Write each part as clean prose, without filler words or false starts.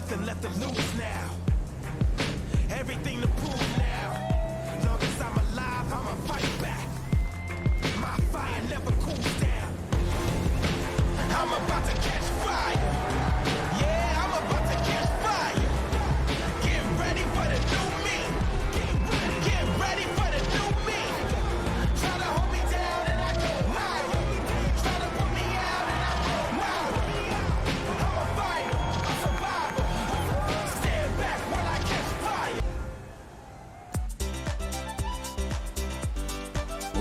nothing left to lose now. Everything to prove now. Long as I'm alive, I'ma fight back. My fire never cools down. I'm about to catch fire. Yeah, I'm about to catch fire. Get ready for the new me. Get ready for the new me. Try to hold me down and I go higher. Try to put me out and I go higher. I'm a fighter, a survivor. Stand back when I catch fire.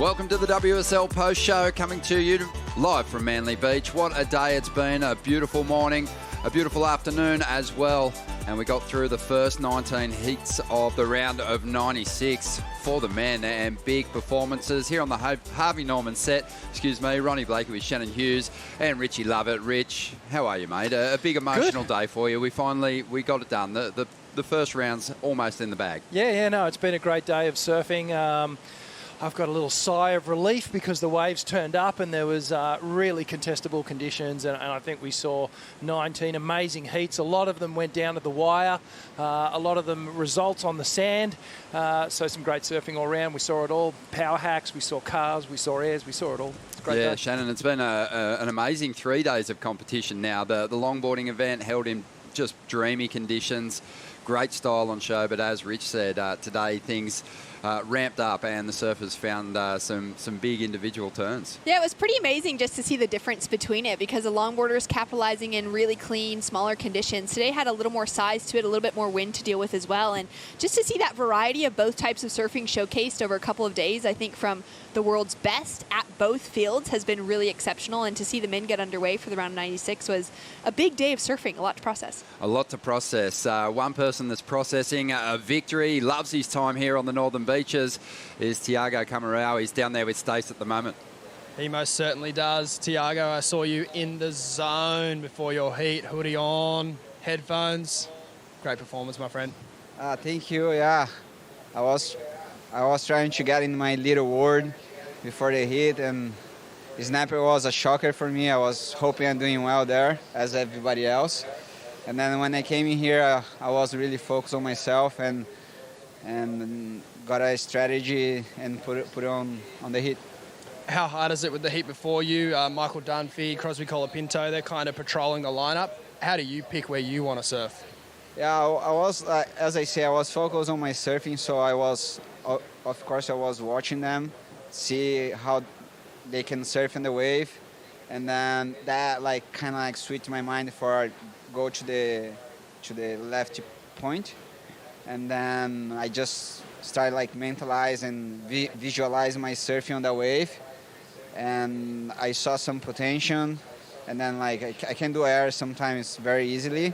Welcome to the WSL Post Show, coming to you live from Manly Beach. What a day it's been, a beautiful morning, a beautiful afternoon as well. And we got through the first 19 heats of the round of 96 for the men, and big performances here on the Harvey Norman set. Ronnie Blakey with Shannon Hughes and Richie Lovett. Rich, how are you, mate? A big emotional day for you. We got it done. The first round's almost in the bag. No, it's been a great day of surfing. I've got a little sigh of relief because the waves turned up and there was really contestable conditions, and I think we saw 19 amazing heats. A lot of them went down to the wire. A lot of them results on the sand. So some great surfing all around. We saw it all. Power hacks, we saw cars, we saw airs, we saw it all. It's a great day. Shannon, it's been an amazing 3 days of competition now. The longboarding event held in just dreamy conditions. Great style on show, but as Rich said, today things ramped up and the surfers found some big individual turns. Yeah, it was pretty amazing just to see the difference between it, because the longboarders capitalizing in really clean, smaller conditions. Today had a little more size to it, a little bit more wind to deal with as well. And just to see that variety of both types of surfing showcased over a couple of days, I think from the world's best at both fields has been really exceptional. And to see the men get underway for the round of 96 was a big day of surfing, a lot to process. A lot to process. One person that's processing a victory, loves his time here on the Northern Beaches, is Tiago Camarão. He's down there with Stace at the moment. He most certainly does. Tiago, I saw you in the zone before your heat, hoodie on, headphones. Great performance, my friend. Thank you. Yeah, I was trying to get in my little world before the heat, and snapper was a shocker for me. I was hoping I'm doing well there, as everybody else. And then when I came in here, I was really focused on myself and got a strategy and put it on the heat. How hard is it with the heat before you? Michael Dunphy, Crosby Colapinto, they're kind of patrolling the lineup. How do you pick where you want to surf? Yeah, I was, as I say, I was focused on my surfing, so I was watching them, see how they can surf in the wave, and then that kind of switched my mind for go to the left point, and then I just started mentalize and visualize my surfing on the wave, and I saw some potential, and then I can do air sometimes very easily,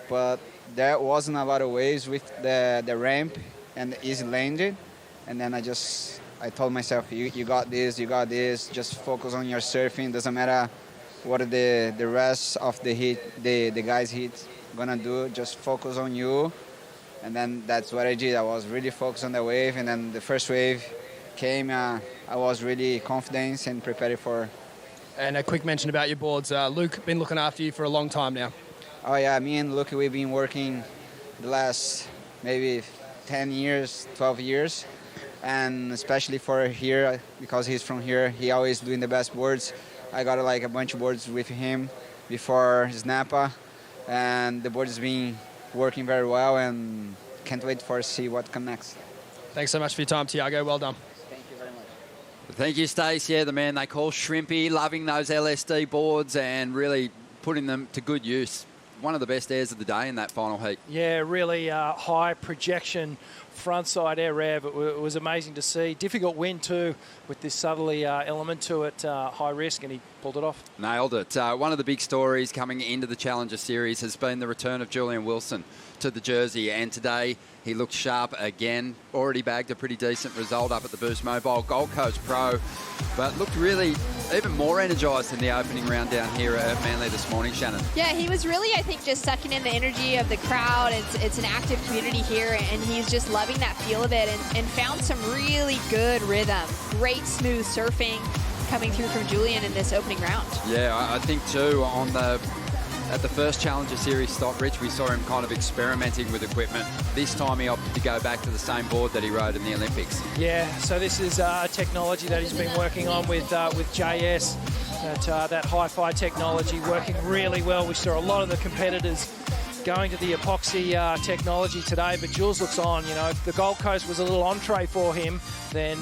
but there wasn't a lot of waves with the ramp and easy landing, and then I told myself, you got this, just focus on your surfing, doesn't matter what the rest of the heat, the guys' heat gonna do, just focus on you. And then that's what I did. I was really focused on the wave, and then the first wave came, I was really confident and prepared for. And a quick mention about your boards. Luke, been looking after you for a long time now. Oh yeah, me and Luke, we've been working the last maybe 10 years, 12 years. And especially for here, because he's from here, he always doing the best boards. I got a bunch of boards with him before his Napa, and the board has been working very well, and can't wait for see what comes next. Thanks so much for your time, Tiago. Well done. Thank you very much. Thank you, Stace. Yeah, the man they call Shrimpy, loving those LSD boards and really putting them to good use. One of the best airs of the day in that final heat. Yeah, really high projection frontside air rev. It was amazing to see. Difficult wind too, with this southerly element to it, high risk, and he pulled it off. Nailed it. One of the big stories coming into the Challenger Series has been the return of Julian Wilson to the jersey, and today he looked sharp again. Already bagged a pretty decent result up at the Boost Mobile Gold Coast Pro, but looked really even more energised in the opening round down here at Manly this morning, Shannon. Yeah, he was really, I think, just sucking in the energy of the crowd. It's an active community here, and he's just loving that feel of it, and found some really good rhythm. Great smooth surfing coming through from Julian in this opening round. Yeah, I think too on the At the first Challenger Series stop, Rich, we saw him kind of experimenting with equipment. This time he opted to go back to the same board that he rode in the Olympics. Yeah, so this is technology that he's been working on with JS. That hi-fi technology working really well. We saw a lot of the competitors going to the epoxy technology today, but Jules looks on. You know, if the Gold Coast was a little entree for him, then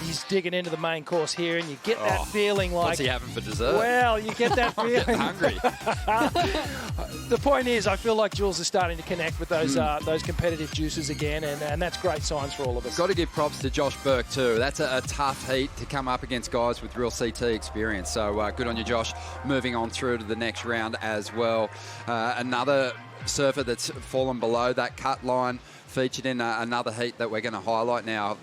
he's digging into the main course here, and you get that feeling like... What's he having for dessert? Well, you get that feeling. I'm hungry. The point is, I feel like Jules is starting to connect with those competitive juices again, and that's great signs for all of us. Got to give props to Josh Burke too. That's a tough heat to come up against guys with real CT experience. So good on you, Josh. Moving on through to the next round as well. Another surfer that's fallen below that cut line, featured in another heat that we're going to highlight now.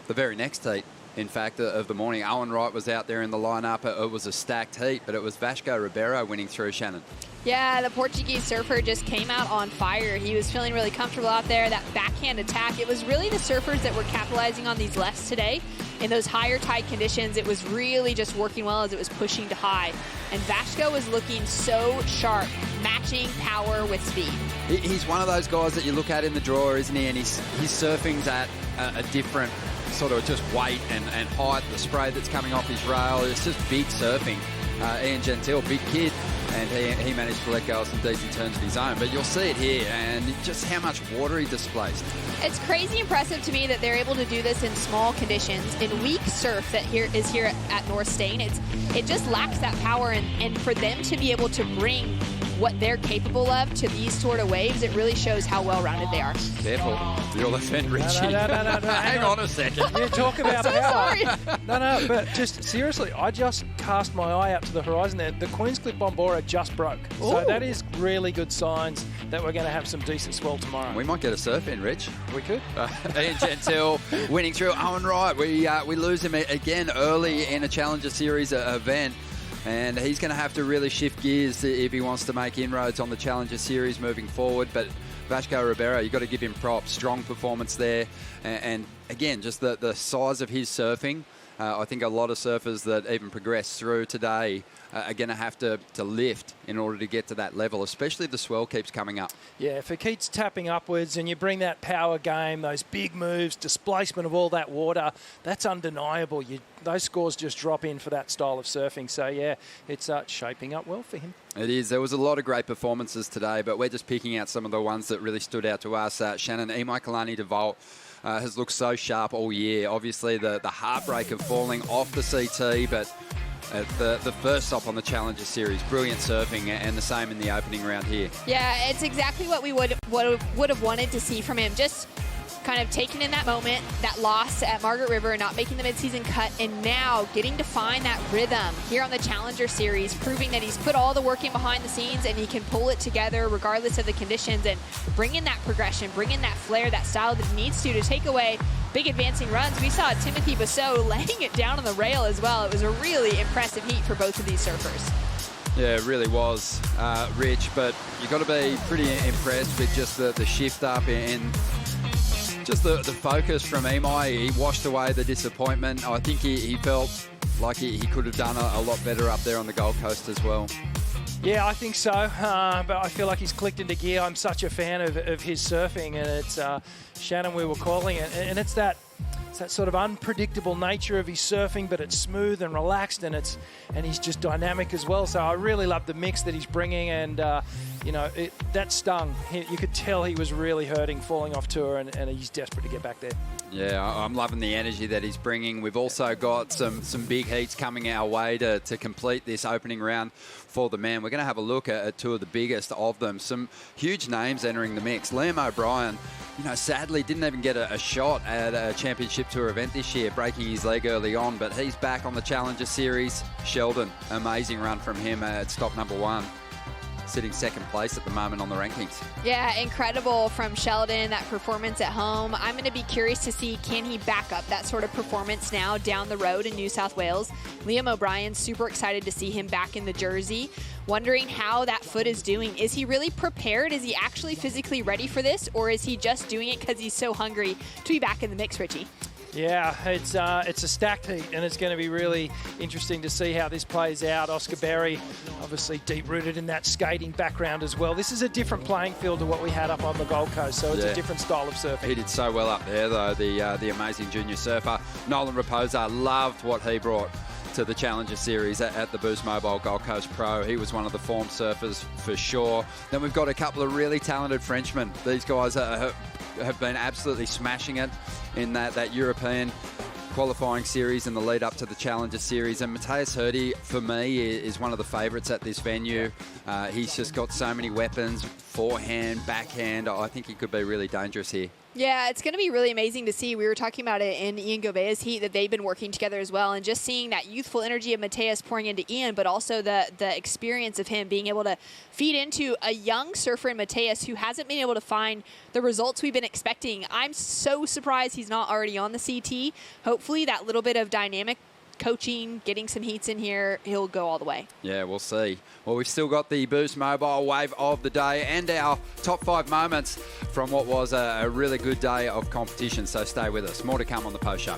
The very next heat, in fact, of the morning. Owen Wright was out there in the lineup. It was a stacked heat, but it was Vasco Ribeiro winning through, Shannon. Yeah, the Portuguese surfer just came out on fire. He was feeling really comfortable out there. That backhand attack, it was really the surfers that were capitalizing on these lefts today. In those higher tide conditions, it was really just working well as it was pushing to high. And Vasco was looking so sharp, matching power with speed. He's one of those guys that you look at in the draw, isn't he? And his surfing's at a different sort of just weight and height. The spray that's coming off his rail, it's just big surfing. Ian Gentile, big kid, and he managed to let go of some decent turns of his own. But you'll see it here, and just how much water he displaced. It's crazy impressive to me that they're able to do this in small conditions, in weak surf that is here at North Stain. It just lacks that power, and for them to be able to bring what they're capable of to these sort of waves, it really shows how well-rounded they are. Careful, you'll offend Richie. No, hang on a second. You talk about I'm so power. sorry. No, but just seriously, I just cast my eye up to the horizon there. The Queenscliff Bombora just broke. Ooh. So that is really good signs that we're going to have some decent swell tomorrow. We might get a surf in, Rich. We could. Ian Gentile winning through. Owen Wright, we lose him again early in a Challenger Series event. And he's going to have to really shift gears if he wants to make inroads on the Challenger Series moving forward. But Vasco Ribeiro, you've got to give him props. Strong performance there. And again, just the size of his surfing. I think a lot of surfers that even progress through today are going to have to lift in order to get to that level, especially if the swell keeps coming up. Yeah, if it keeps tapping upwards and you bring that power game, those big moves, displacement of all that water, that's undeniable. Those scores just drop in for that style of surfing. So, yeah, it's shaping up well for him. It is. There was a lot of great performances today, but we're just picking out some of the ones that really stood out to us. Shannon, Imai Kalani DeVault has looked so sharp all year. Obviously, the heartbreak of falling off the CT, but the first stop on the Challenger Series, brilliant surfing, and the same in the opening round here. Yeah, it's exactly what we would have wanted to see from him. Just kind of taking in that moment, that loss at Margaret River, not making the midseason cut, and now getting to find that rhythm here on the Challenger Series, proving that he's put all the work in behind the scenes and he can pull it together regardless of the conditions, and bring in that progression, bring in that flair, that style that he needs to take away big advancing runs. We saw Timothy Bassot laying it down on the rail as well. It was a really impressive heat for both of these surfers. Yeah, it really was, Rich, but you've got to be pretty impressed with just the shift up and just the focus from Imai. He washed away the disappointment. I think he felt like he could have done a lot better up there on the Gold Coast as well. Yeah, I think so, but I feel like he's clicked into gear. I'm such a fan of his surfing, and it's Shannon, we were calling it, and it's that sort of unpredictable nature of his surfing, but it's smooth and relaxed, and he's just dynamic as well. So I really love the mix that he's bringing, and that stung. You could tell he was really hurting falling off tour, and he's desperate to get back there. Yeah, I'm loving the energy that he's bringing. We've also got some big heats coming our way to complete this opening round for the men. We're going to have a look at two of the biggest of them. Some huge names entering the mix. Liam O'Brien, sadly didn't even get a shot at a Championship Tour event this year, breaking his leg early on, but he's back on the Challenger Series. Sheldon, amazing run from him at stop number 1. Sitting second place at the moment on the rankings. Yeah, incredible from Sheldon, that performance at home. I'm going to be curious to see, can he back up that sort of performance now down the road in New South Wales? Liam O'Brien, super excited to see him back in the jersey. Wondering how that foot is doing. Is he really prepared? Is he actually physically ready for this? Or is he just doing it because he's so hungry to be back in the mix, Richie? Yeah, it's a stacked heat, and it's going to be really interesting to see how this plays out. Oscar Berry, obviously deep-rooted in that skating background as well. This is a different playing field to what we had up on the Gold Coast, so it's a different style of surfing. He did so well up there, though, the amazing junior surfer. Nolan Raposa loved what he brought to the Challenger Series at the Boost Mobile Gold Coast Pro. He was one of the form surfers for sure. Then we've got a couple of really talented Frenchmen. These guys have been absolutely smashing it in that European qualifying series in the lead up to the Challenger Series. And Matthias Herdy, for me, is one of the favourites at this venue. He's just got so many weapons, forehand, backhand. I think he could be really dangerous here. Yeah, it's going to be really amazing to see. We were talking about it in Ian Govea's heat, that they've been working together as well, and just seeing that youthful energy of Matthias pouring into Ian, but also the experience of him being able to feed into a young surfer in Matthias who hasn't been able to find the results we've been expecting. I'm so surprised he's not already on the CT. Hopefully that little bit of dynamic coaching, getting some heats in here, he'll go all the way. Yeah, we'll see. Well, we've still got the Boost Mobile Wave of the day and our top 5 moments from what was a really good day of competition. So stay with us. More to come on the post show.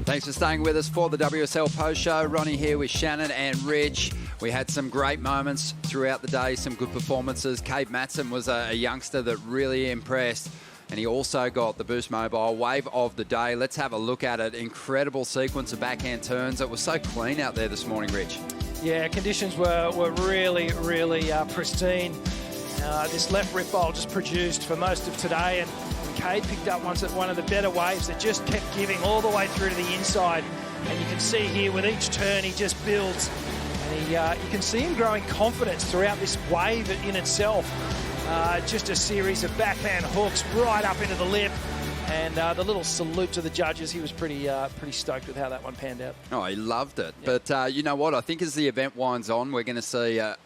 Thanks for staying with us for the WSL Post Show. Ronnie here with Shannon and Rich. We had some great moments throughout the day, some good performances. Cade Matson was a youngster that really impressed, and he also got the Boost Mobile Wave of the day. Let's have a look at it. Incredible sequence of backhand turns. It was so clean out there this morning, Rich. Yeah, conditions were really pristine. This left rip bowl just produced for most of today, and Cade picked up one of the better waves that just kept giving all the way through to the inside. And you can see here with each turn he just builds, and you can see him growing confidence throughout this wave in itself. Just a series of backhand hooks right up into the lip, and the little salute to the judges. He was pretty stoked with how that one panned out. Oh, he loved it. Yeah. But you know what? I think as the event winds on, we're going to see a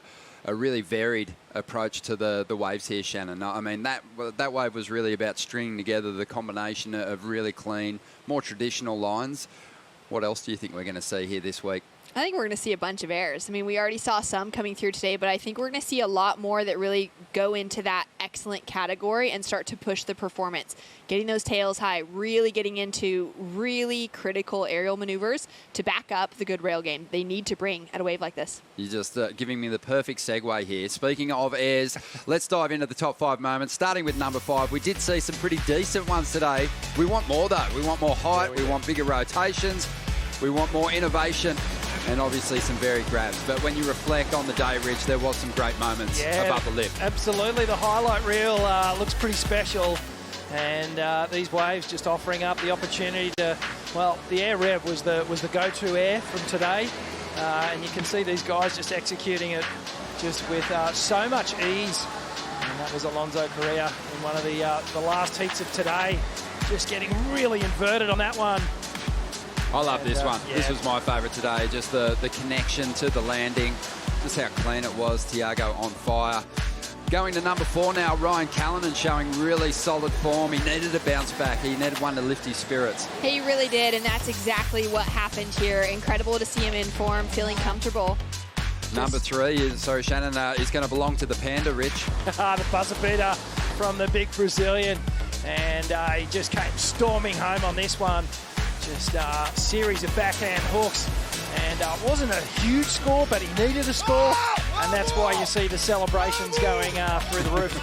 really varied approach to the waves here, Shannon. I mean, that wave was really about stringing together the combination of really clean, more traditional lines. What else do you think we're going to see here this week? I think we're going to see a bunch of airs. I mean, we already saw some coming through today, but I think we're going to see a lot more that really go into that excellent category and start to push the performance. Getting those tails high, really getting into really critical aerial maneuvers to back up the good rail game they need to bring at a wave like this. You're just giving me the perfect segue here. Speaking of airs, let's dive into the top 5 moments, starting with number 5. We did see some pretty decent ones today. We want more, though. We want more height. We want bigger rotations. We want more innovation and obviously some varied grabs. But when you reflect on the day, Rich, there was some great moments above the lip. Absolutely. The highlight reel looks pretty special. And these waves just offering up the opportunity to, well, the air rev was the go-to air from today. And you can see these guys just executing it just with so much ease. And that was Alonso Correa in one of the last heats of today, just getting really inverted on that one. I love this one. Yeah. This was my favourite today, just the connection to the landing, just how clean it was. Tiago on fire. Going to number 4 now, Ryan Callanan showing really solid form. He needed a bounce back. He needed one to lift his spirits. He really did, and that's exactly what happened here. Incredible to see him in form, feeling comfortable. Number 3 is, Shannon, is going to belong to the Panda, Rich. The buzzer beater from the big Brazilian. And he just came storming home on this one. Just a series of backhand hooks. And it wasn't a huge score, but he needed a score. And that's why you see the celebrations going through the roof.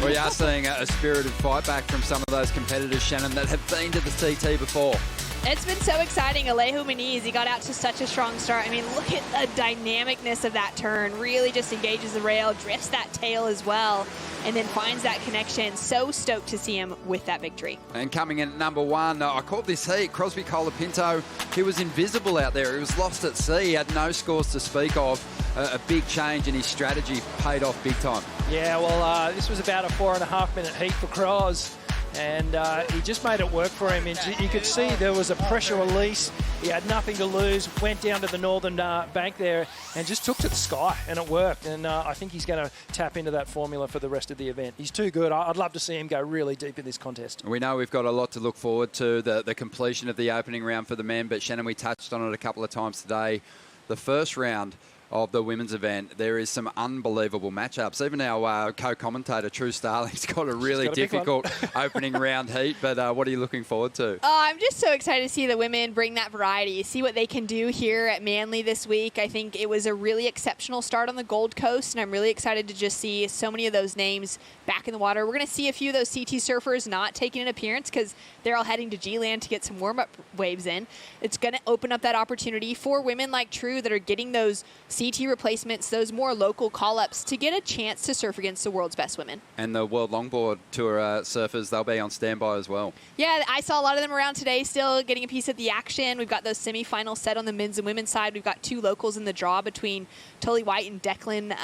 We are seeing a spirited fight back from some of those competitors, Shannon, that have been to the TT before. It's been so exciting. Alejo Muniz, he got out to such a strong start. I mean, look at the dynamicness of that turn. Really just engages the rail, drifts that tail as well, and then finds that connection. So stoked to see him with that victory. And coming in at number 1, I called this heat, Crosby Colapinto. He was invisible out there. He was lost at sea. He had no scores to speak of. A big change in his strategy paid off big time. Yeah, well, this was about a 4.5-minute heat for Cros. And he just made it work for him. And you could see there was a pressure release. He had nothing to lose, went down to the northern bank there and just took to the sky, and it worked. And I think he's going to tap into that formula for the rest of the event. He's too good. I'd love to see him go really deep in this contest. We know we've got a lot to look forward to, the completion of the opening round for the men, but Shannon, we touched on it a couple of times today. The first round of the women's event, there is some unbelievable matchups. Even our co-commentator, True Starling's got a really difficult opening round heat, but what are you looking forward to? I'm just so excited to see the women bring that variety, see what they can do here at Manly this week. I think it was a really exceptional start on the Gold Coast, and I'm really excited to just see so many of those names back in the water. We're going to see a few of those CT surfers not taking an appearance because they're all heading to G-Land to get some warm-up waves in. It's going to open up that opportunity for women like True that are getting those CT replacements, those more local call-ups, to get a chance to surf against the world's best women. And the World Longboard Tour surfers, they'll be on standby as well. Yeah, I saw a lot of them around today still getting a piece of the action. We've got those semifinals set on the men's and women's side. We've got 2 locals in the draw between Tully White and Declan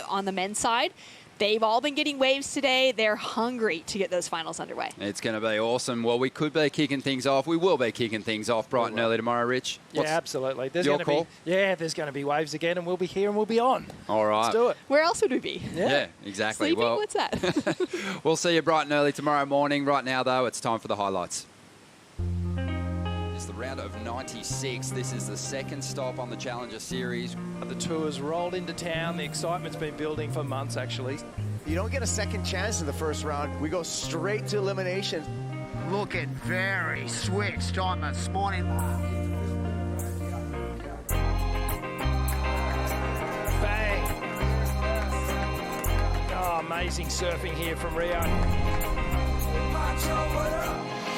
on the men's side. They've all been getting waves today. They're hungry to get those finals underway. It's going to be awesome. Well, we could be kicking things off. We will be kicking things off bright and early tomorrow, Rich. Yeah, absolutely. There's your call? There's going to be waves again, and we'll be here and we'll be on. All right. Let's do it. Where else would we be? Yeah, exactly. Sleeping? Well, What's that? We'll see you bright and early tomorrow morning. Right now, though, it's time for the highlights. It's the round of 96. This is the second stop on the Challenger Series. The tour's rolled into town. The excitement's been building for months, actually. You don't get a second chance in the first round. We go straight to elimination. Looking very switched on this morning. Bang. Oh, amazing surfing here from Rio.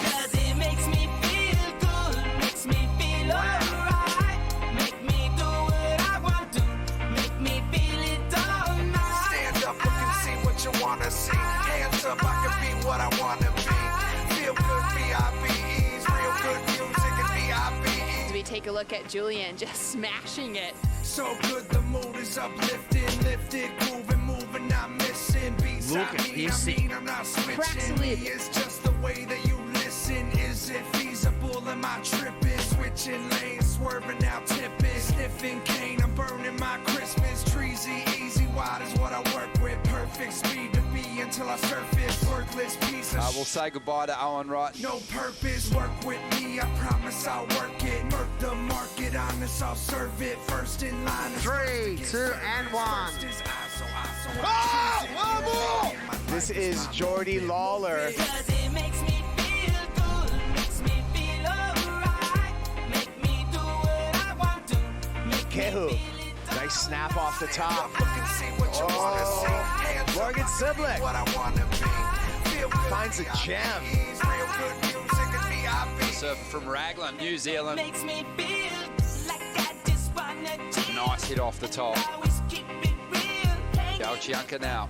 Cause it makes me feel good, makes me feel alright, make me do what I want to, make me feel it all night. Stand up, look and see what you wanna see. Hands up, I can be what I wanna be. Feel good, VIPs, real good music and VIPs. We take a look at Julian just smashing it. So good, the mood is uplifted, lifted, grooving, moving, not missing. Look at this. I'm not Cracks switching. the lid. It's just the way that you listen. Is it feasible? Am I tripping? Switching lanes, swerving out, tipping, sniffing cane. I'm burning my Christmas trees. Easy wide is what I work with. Perfect speed to be until I surface. Worthless piece of We'll say goodbye to Owen Wright. no purpose, work with me, I promise I'll work it. Murk the market, honest, I'll serve it. First in line. 3, 2, and 1. This is Jordy Lawler. Because it makes me feel good, makes me feel alright, make me do what I want to, make Kehu. Nice snap off the top. look and see what you wanna see. Hands up, Morgan Siblick what I wanna be. Feel good, finds a gem. real good music and VIP. Surfer from Raglan, New Zealand. Makes me feel Nice hit off the top. Joao Chianca now.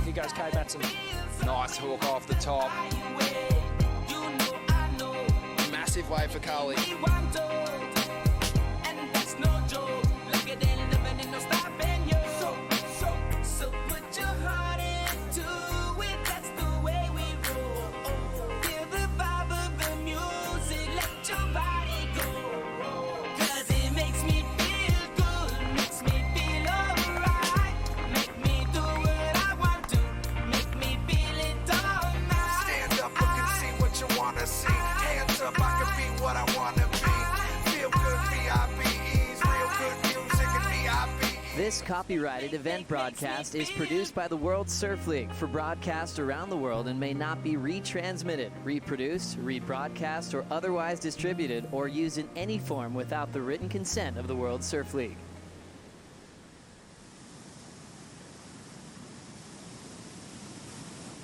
Here goes Kay Matson. Nice hook off the top. Massive wave for Carly. This copyrighted event broadcast is produced by the World Surf League for broadcast around the world and may not be retransmitted, reproduced, rebroadcast, or otherwise distributed or used in any form without the written consent of the World Surf League.